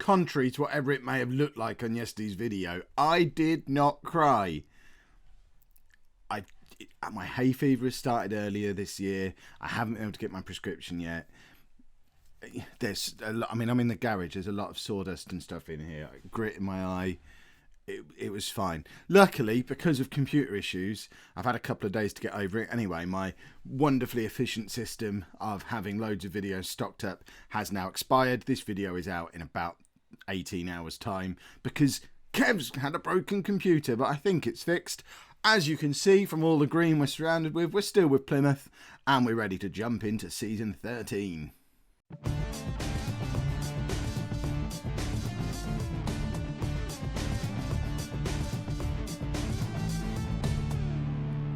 contrary to whatever it may have looked like on yesterday's video, I did not cry. My hay fever has started earlier this year. I haven't been able to get my prescription yet. There's a lot, I'm in the garage. There's a lot of sawdust and stuff in here. Grit in my eye. It was fine. Luckily, because of computer issues, I've had a couple of days to get over it. Anyway, my wonderfully efficient system of having loads of videos stocked up has now expired. This video is out in about 18 hours time because Kev's had a broken computer, but I think it's fixed. As you can see from all the green we're surrounded with, we're still with Plymouth and we're ready to jump into season 13.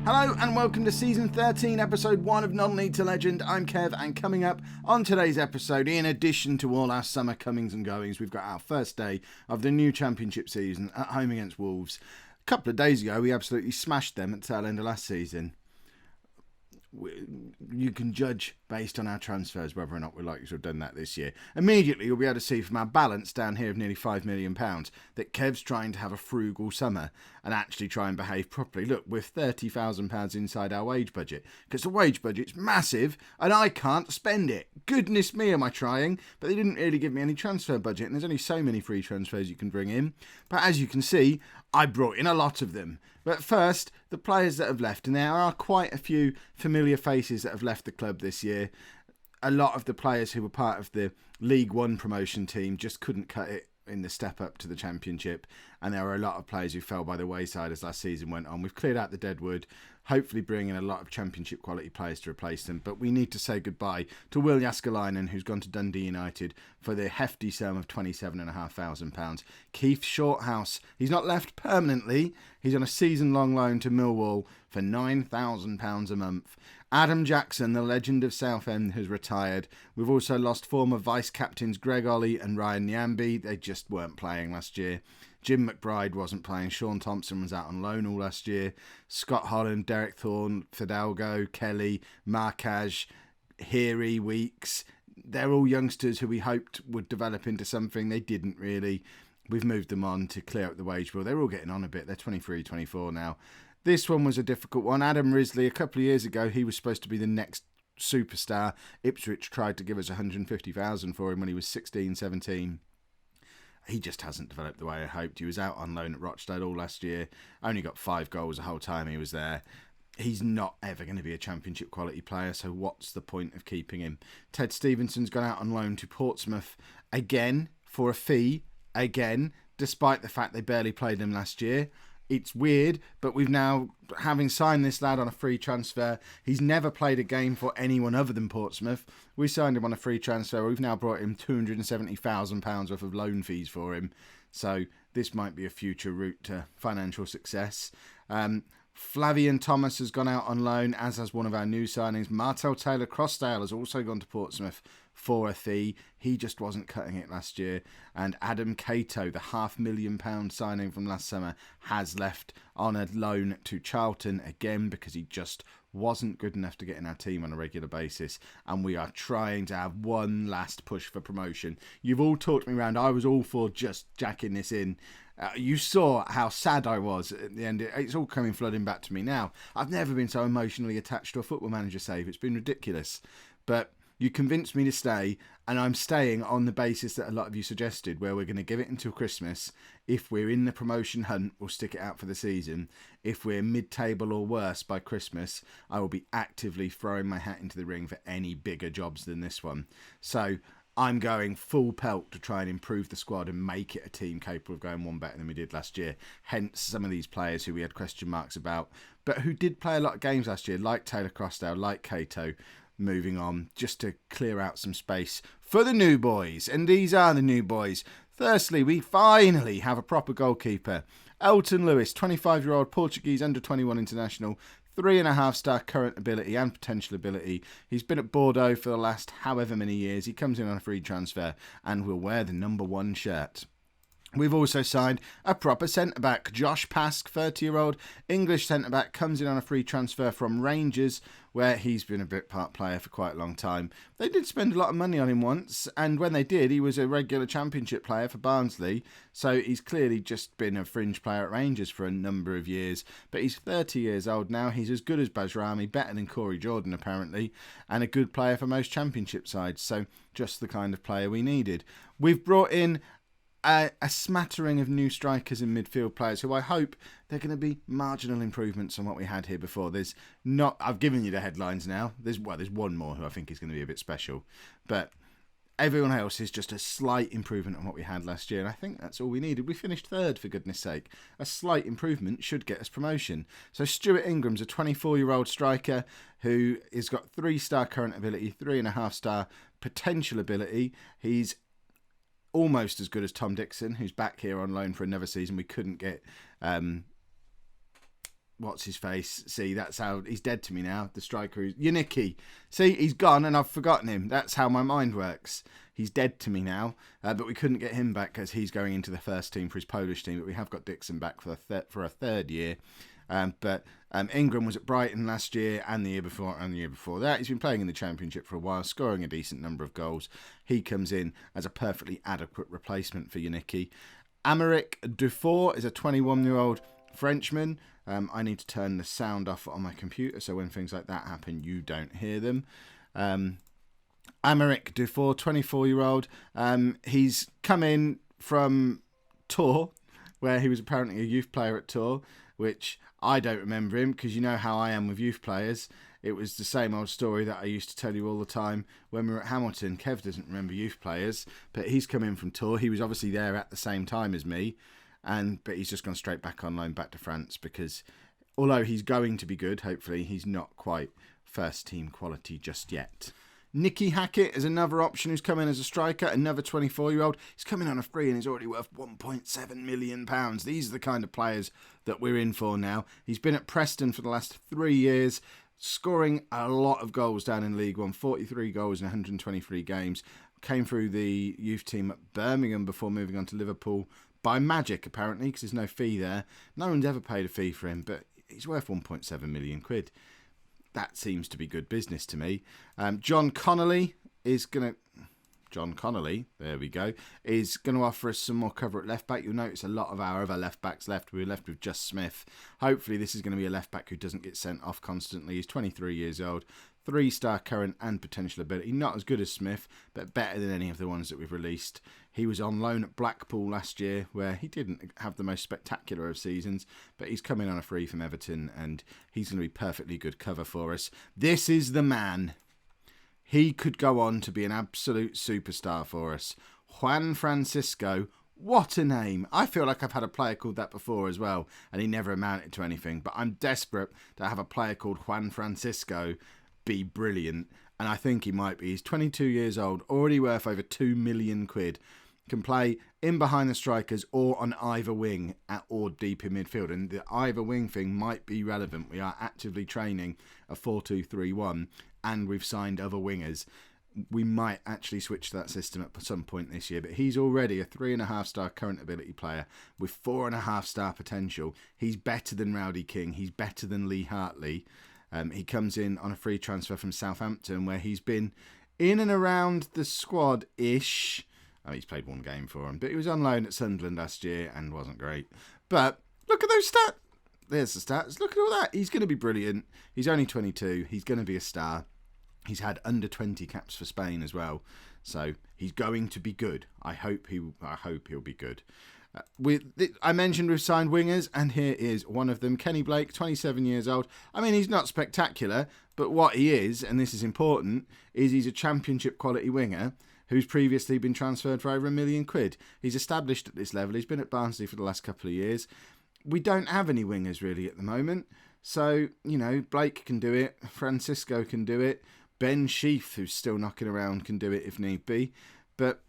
Hello and welcome to season 13, episode 1 of Non-League to Legend. I'm Kev, and coming up on today's episode, in addition to all our summer comings and goings, we've got our first day of the new championship season at home against Wolves. A couple of days ago, we absolutely smashed them at the tail end of last season. You can judge based on our transfers whether or not we're likely to have done that this year. Immediately you'll be able to see from our balance down here of nearly £5 million that Kev's trying to have a frugal summer and actually try and behave properly. Look, we're £30,000 inside our wage budget because the wage budget's massive and I can't spend it. Goodness me, am I trying? But they didn't really give me any transfer budget and there's only so many free transfers you can bring in. But as you can see, I brought in a lot of them. But first, the players that have left, and there are quite a few familiar faces that have left the club this year. A lot of the players who were part of the League One promotion team just couldn't cut it in the step up to the Championship, and there were a lot of players who fell by the wayside as last season went on. We've cleared out the deadwood, hopefully bringing a lot of Championship quality players to replace them, but we need to say goodbye to Will Jaskalainen, who's gone to Dundee United for the hefty sum of £27,500. Keith Shorthouse, he's not left permanently, he's on a season-long loan to Millwall for £9,000 a month. Adam Jackson, the legend of Southend, has retired. We've also lost former vice-captains Greg Ollie and Ryan Nyambi. They just weren't playing last year. Jim McBride wasn't playing. Sean Thompson was out on loan all last year. Scott Holland, Derek Thorne, Fidalgo, Kelly, Markaj, Heary, Weeks. They're all youngsters who we hoped would develop into something. They didn't really. We've moved them on to clear up the wage bill. They're all getting on a bit. They're 23, 24 now. This one was a difficult one. Adam Risley, a couple of years ago, he was supposed to be the next superstar. Ipswich tried to give us $150,000 for him when he was 16, 17. He just hasn't developed the way I hoped. He was out on loan at Rochdale all last year. Only got 5 goals the whole time he was there. He's not ever going to be a Championship quality player, so what's the point of keeping him? Ted Stevenson's gone out on loan to Portsmouth again for a fee, again, despite the fact they barely played him last year. It's weird, but we've now, having signed this lad on a free transfer, he's never played a game for anyone other than Portsmouth. We signed him on a free transfer. We've now brought him £270,000 worth of loan fees for him. So this might be a future route to financial success. Flavian Thomas has gone out on loan, as has one of our new signings. Martel Taylor-Crossdale has also gone to Portsmouth for a fee. He just wasn't cutting it last year. And Adam Cato, the £500,000 signing from last summer, has left on a loan to Charlton again because he just wasn't good enough to get in our team on a regular basis. And we are trying to have one last push for promotion. You've all talked me around. I was all for just jacking this in. You saw how sad I was at the end. It's all coming flooding back to me now. I've never been so emotionally attached to a Football Manager save. It's been ridiculous. But you convinced me to stay, and I'm staying on the basis that a lot of you suggested, where we're going to give it until Christmas. If we're in the promotion hunt, we'll stick it out for the season. If we're mid-table or worse by Christmas, I will be actively throwing my hat into the ring for any bigger jobs than this one. So I'm going full pelt to try and improve the squad and make it a team capable of going one better than we did last year. Hence some of these players who we had question marks about, but who did play a lot of games last year, like Taylor-Crossdale, like Cato, moving on, just to clear out some space for the new boys. And these are the new boys. Firstly, we finally have a proper goalkeeper. Elton Lewis, 25-year-old Portuguese under-21 international, 3.5-star current ability and potential ability. He's been at Bordeaux for the last however many years. He comes in on a free transfer and will wear the number 1 shirt. We've also signed a proper centre-back. Josh Pask, 30-year-old English centre-back, comes in on a free transfer from Rangers, where he's been a bit part player for quite a long time. They did spend a lot of money on him once, and when they did, he was a regular Championship player for Barnsley, so he's clearly just been a fringe player at Rangers for a number of years. But he's 30 years old now. He's as good as Bajrami, better than Corey Jordan apparently, and a good player for most Championship sides, so just the kind of player we needed. We've brought in a smattering of new strikers and midfield players who I hope they're going to be marginal improvements on what we had here before. There's not, I've given you the headlines now. There's one more who I think is going to be a bit special, but everyone else is just a slight improvement on what we had last year, and I think that's all we needed. We finished third, for goodness sake. A slight improvement should get us promotion. So Stuart Ingram's a 24-year-old striker who has got 3-star current ability, 3.5-star potential ability. He's almost as good as Tom Dixon, who's back here on loan for another season. We couldn't get what's his face. See, that's how he's dead to me now. The striker is Wudtke. See, he's gone and I've forgotten him. That's how my mind works. He's dead to me now, but we couldn't get him back because he's going into the first team for his Polish team. But we have got Dixon back for a third year. But Ingram was at Brighton last year and the year before and the year before that. He's been playing in the Championship for a while, scoring a decent number of goals. He comes in as a perfectly adequate replacement for Wudtke. Aymeric Dufour is a 21-year-old Frenchman. I need to turn the sound off on my computer so when things like that happen, you don't hear them. Aymeric Dufour, 24-year-old. He's come in from Tours, where he was apparently a youth player at Tours, which I don't remember him because you know how I am with youth players. It was the same old story that I used to tell you all the time when we were at Hamilton. Kev doesn't remember youth players, but he's come in from Tours. He was obviously there at the same time as me, but he's just gone straight back on loan back to France because although he's going to be good, hopefully he's not quite first team quality just yet. Nicky Hackett is another option who's come in as a striker, another 24-year-old. He's coming on a free and he's already worth £1.7 million. These are the kind of players that we're in for now. He's been at Preston for the last 3 years, scoring a lot of goals down in League One, 43 goals in 123 games. Came through the youth team at Birmingham before moving on to Liverpool by magic, apparently, because there's no fee there. No one's ever paid a fee for him, but he's worth £1.7 million. That seems to be good business to me. John Connolly, there we go, is going to offer us some more cover at left back. You'll notice a lot of our other left backs left. We were left with just Smith. Hopefully this is going to be a left back who doesn't get sent off constantly. He's 23 years old, 3-star current and potential ability. Not as good as Smith, but better than any of the ones that we've released. He was on loan at Blackpool last year, where he didn't have the most spectacular of seasons, but he's coming on a free from Everton, and he's going to be perfectly good cover for us. This is the man. He could go on to be an absolute superstar for us. Juan Francisco. What a name. I feel like I've had a player called that before as well, and he never amounted to anything, but I'm desperate to have a player called Juan Francisco be brilliant, and I think he might be. He's 22 years old, already worth over £2 million. Can play in behind the strikers or on either wing or deep in midfield, and the either wing thing might be relevant. We are actively training a 4-2-3-1 and we've signed other wingers. We might actually switch to that system at some point this year, but he's already a 3.5-star current ability player with 4.5-star potential. He's better than Rowdy King. He's better than Lee Hartley. He comes in on a free transfer from Southampton, where he's been in and around the squad-ish. Oh, he's played one game for him, but he was on loan at Sunderland last year and wasn't great. But look at those stats. There's the stats. Look at all that. He's going to be brilliant. He's only 22. He's going to be a star. He's had under 20 caps for Spain as well, so he's going to be good. I hope he'll be good. I mentioned we've signed wingers, and here is one of them. Kenny Blake, 27 years old. I mean, he's not spectacular, but what he is, and this is important, is he's a Championship quality winger who's previously been transferred for over £1 million. He's established at this level. He's been at Barnsley for the last couple of years. We don't have any wingers really at the moment, so Blake can do it. Francisco can do it. Ben Sheaf, who's still knocking around, can do it if need be. But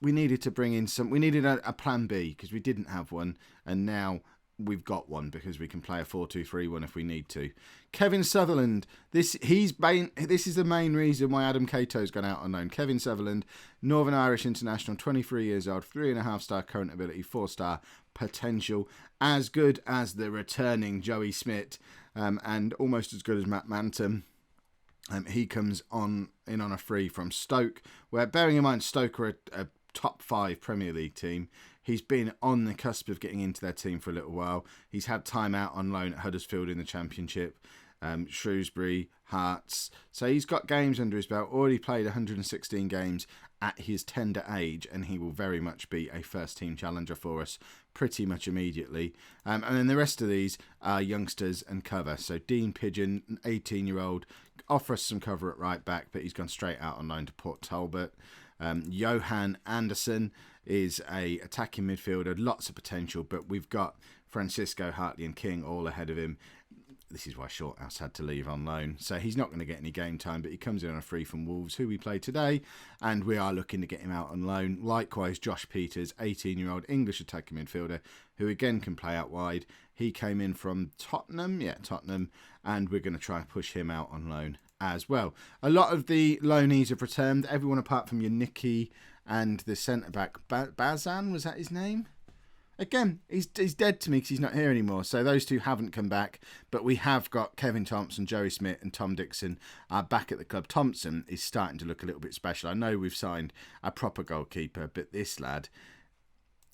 we needed to bring in we needed a plan B because we didn't have one. And now we've got one because we can play a 4-2-3-1 if we need to. Kevin Sutherland, this is the main reason why Adam Cato's gone out on loan. Kevin Sutherland, Northern Irish international, 23 years old, 3.5-star current ability, 4-star potential, as good as the returning Joey Smith, and almost as good as Matt Manton. He comes in on a free from Stoke, where, bearing in mind, Stoke are a top 5 Premier League team. He's been on the cusp of getting into their team for a little while. He's had time out on loan at Huddersfield in the Championship, Shrewsbury, Hearts. So he's got games under his belt, already played 116 games at his tender age, and he will very much be a first-team challenger for us pretty much immediately. And then the rest of these are youngsters and cover. So Dean Pigeon, an 18-year-old, offer us some cover at right back, but he's gone straight out on loan to Port Talbot. Johan Anderson is a attacking midfielder, lots of potential, but we've got Francisco, Hartley and King all ahead of him. This is why Shorthouse had to leave on loan. So he's not going to get any game time, but he comes in on a free from Wolves, who we play today, and we are looking to get him out on loan. Likewise, Josh Peters, 18-year-old English attacking midfielder, who again can play out wide. He came in from Tottenham, and we're going to try and push him out on loan as well. A lot of the loanees have returned, everyone apart from Yannicki and the centre-back, Bazan, was that his name? Again, he's dead to me because he's not here anymore. So those two haven't come back. But we have got Kevin Thompson, Joey Smith and Tom Dixon are back at the club. Thompson is starting to look a little bit special. I know we've signed a proper goalkeeper, but this lad,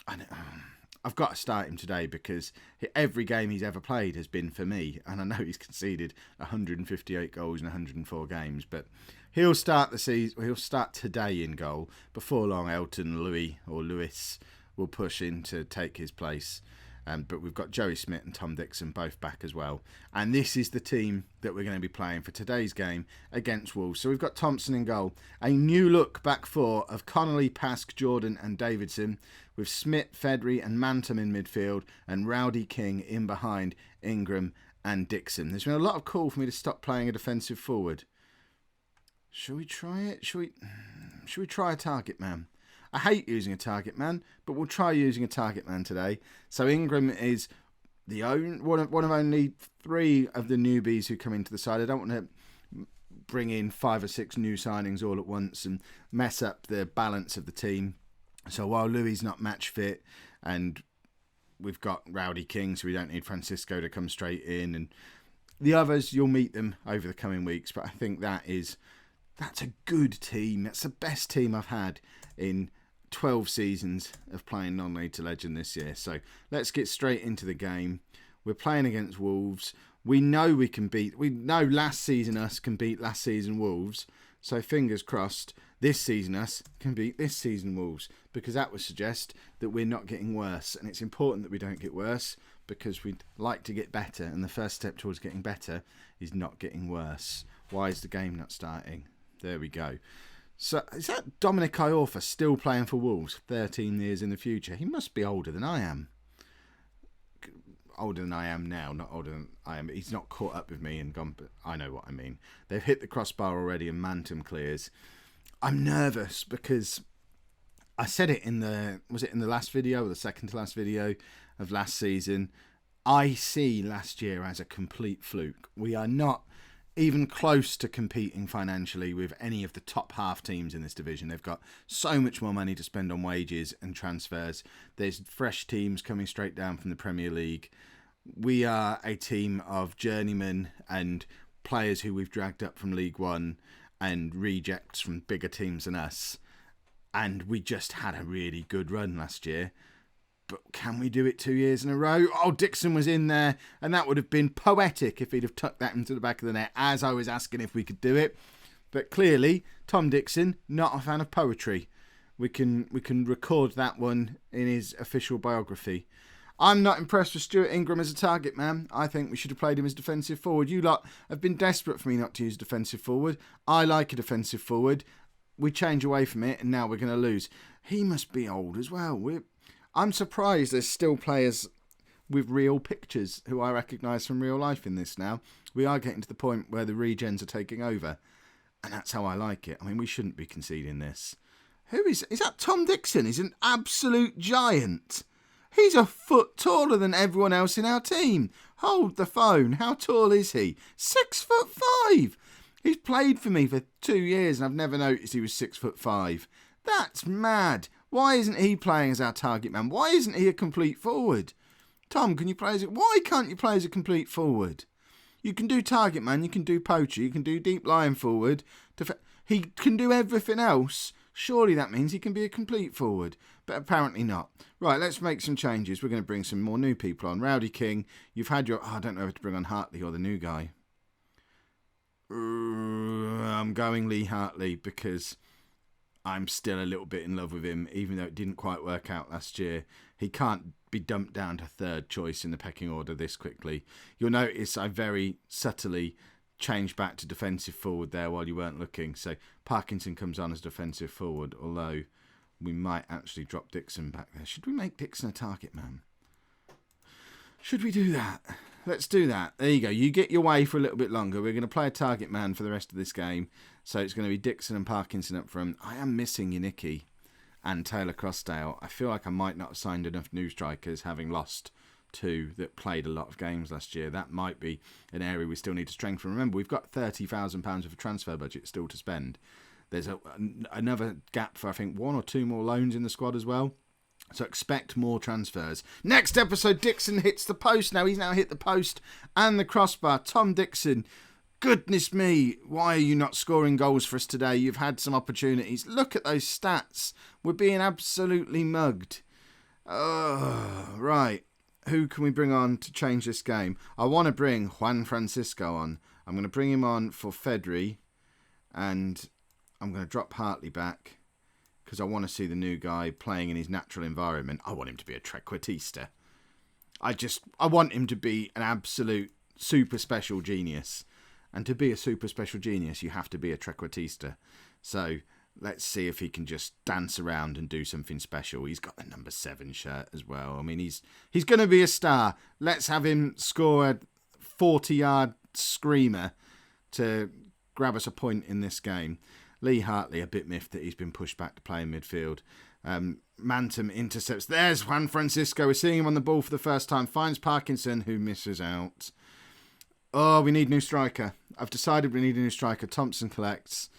I've got to start him today because every game he's ever played has been for me. And I know he's conceded 158 goals in 104 games. But he'll start the season. He'll start today in goal. Before long, Elton Lewis will push in to take his place. But we've got Joey Smith and Tom Dixon both back as well. And this is the team that we're going to be playing for today's game against Wolves. So we've got Thompson in goal. A new look back four of Connolly, Pask, Jordan and Davidson, with Smith, Fedry and Mantum in midfield and Rowdy King in behind Ingram and Dixon. There's been a lot of call for me to stop playing a defensive forward. Shall we try it? Shall we try a target man? I hate using a target man, but we'll try using a target man today. So Ingram is one of only 3 of the newbies who come into the side. I don't want to bring in 5 or 6 new signings all at once and mess up the balance of the team. So while Louis not match fit and we've got Rowdy King, so we don't need Francisco to come straight in, and the others, you'll meet them over the coming weeks. But I think that's a good team. That's the best team I've had in 12 seasons of playing non-league to legend this year. So let's get straight into the game. We're playing against Wolves. We know last season us can beat last season Wolves. So fingers crossed this season us can beat this season Wolves, because that would suggest that we're not getting worse. And it's important that we don't get worse because we'd like to get better. And the first step towards getting better is not getting worse. Why is the game not starting? There we go. So is that Dominic Iorfa still playing for Wolves 13 years in the future? He must be older than I am. Older than I am now, not older than I am. He's not caught up with me and gone, but I know what I mean. They've hit the crossbar already and Mantum clears. I'm nervous because I said it was it in the last video or the second to last video of last season? I see last year as a complete fluke. We are not even close to competing financially with any of the top half teams in this division. They've got so much more money to spend on wages and transfers. There's fresh teams coming straight down from the Premier League. We are a team of journeymen and players who we've dragged up from League One and rejects from bigger teams than us. And we just had a really good run last year. But can we do it 2 years in a row? Oh, Dixon was in there, and that would have been poetic if he'd have tucked that into the back of the net as I was asking if we could do it. But clearly, Tom Dixon, not a fan of poetry. We can record that one in his official biography. I'm not impressed with Stuart Ingram as a target man. I think we should have played him as defensive forward. You lot have been desperate for me not to use defensive forward. I like a defensive forward. We change away from it, and now we're going to lose. He must be old as well. I'm surprised there's still players with real pictures who I recognise from real life in this now. We are getting to the point where the regens are taking over. And that's how I like it. I mean, we shouldn't be conceding this. Is that Tom Dixon? He's an absolute giant. He's a foot taller than everyone else in our team. Hold the phone. How tall is he? 6'5". He's played for me for 2 years and I've never noticed he was 6'5". That's mad. Why isn't he playing as our target man? Why isn't he a complete forward? Tom, can you play as why can't you play as a complete forward? You can do target man, you can do poacher, you can do deep lying forward. He can do everything else. Surely that means he can be a complete forward. But apparently not. Right, let's make some changes. We're going to bring some more new people on. Rowdy King, you've had your... I don't know if to bring on Hartley or the new guy. I'm going Lee Hartley because I'm still a little bit in love with him, even though it didn't quite work out last year. He can't be dumped down to third choice in the pecking order this quickly. You'll notice I very subtly changed back to defensive forward there while you weren't looking. So Parkinson comes on as defensive forward, although we might actually drop Dixon back there. Should we make Dixon a target man? Should we do that? Let's do that. There you go. You get your way for a little bit longer. We're going to play a target man for the rest of this game. So it's going to be Dixon and Parkinson up front. I am missing Unicki and Taylor Crossdale. I feel like I might not have signed enough new strikers, having lost two that played a lot of games last year. That might be an area we still need to strengthen. Remember, we've got £30,000 of a transfer budget still to spend. There's another gap for, I think, 1 or 2 more loans in the squad as well. So expect more transfers. Next episode, Dixon hits the post. Now he's hit the post and the crossbar. Tom Dixon, goodness me, why are you not scoring goals for us today? You've had some opportunities. Look at those stats. We're being absolutely mugged. Right. Who can we bring on to change this game? I want to bring Juan Francisco on. I'm going to bring him on for Fedri. And I'm going to drop Hartley back because I want to see the new guy playing in his natural environment. I want him to be a trequartista. I want him to be an absolute super special genius. And to be a super special genius, you have to be a trequartista. So let's see if he can just dance around and do something special. He's got the number 7 shirt as well. I mean, he's going to be a star. Let's have him score a 40-yard screamer to grab us a point in this game. Lee Hartley, a bit miffed that he's been pushed back to play in midfield. Mantum intercepts. There's Juan Francisco. We're seeing him on the ball for the first time. Finds Parkinson, who misses out. Oh, we need a new striker. I've decided we need a new striker. Thompson collects.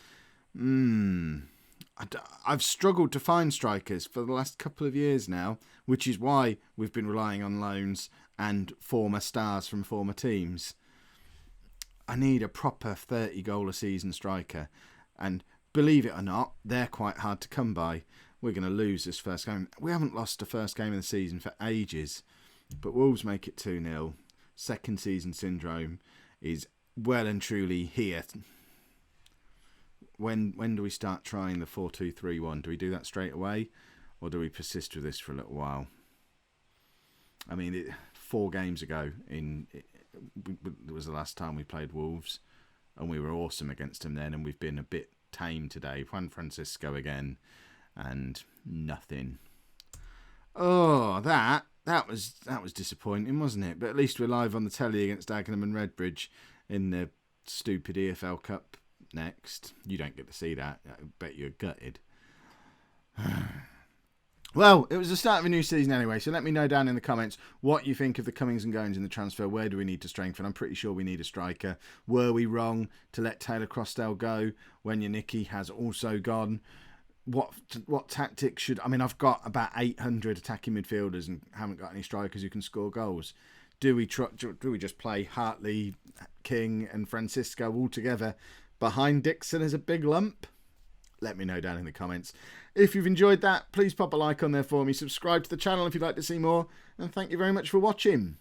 I've struggled to find strikers for the last couple of years now, which is why we've been relying on loans and former stars from former teams. I need a proper 30-goal-a-season striker. And believe it or not, they're quite hard to come by. We're going to lose this first game. We haven't lost a first game of the season for ages. But Wolves make it 2-0. Second season syndrome is well and truly here. When do we start trying the 4-2-3-1? Do we do that straight away? Or do we persist with this for a little while? I mean, 4 games ago, it was the last time we played Wolves. And we were awesome against them then. And we've been a bit tame today. Juan Francisco again. And nothing. Oh, that was disappointing, wasn't it? But at least we're live on the telly against Dagenham and Redbridge in the stupid EFL Cup next. You don't get to see that. I bet you're gutted. Well, it was the start of a new season anyway, so let me know down in the comments what you think of the comings and goings in the transfer. Where do we need to strengthen? I'm pretty sure we need a striker. Were we wrong to let Taylor Crossdale go when Unicki has also gone? What tactics should... I mean, I've got about 800 attacking midfielders and haven't got any strikers who can score goals. Do we just play Hartley, King and Francisco all together behind Dixon as a big lump? Let me know down in the comments. If you've enjoyed that, please pop a like on there for me. Subscribe to the channel if you'd like to see more. And thank you very much for watching.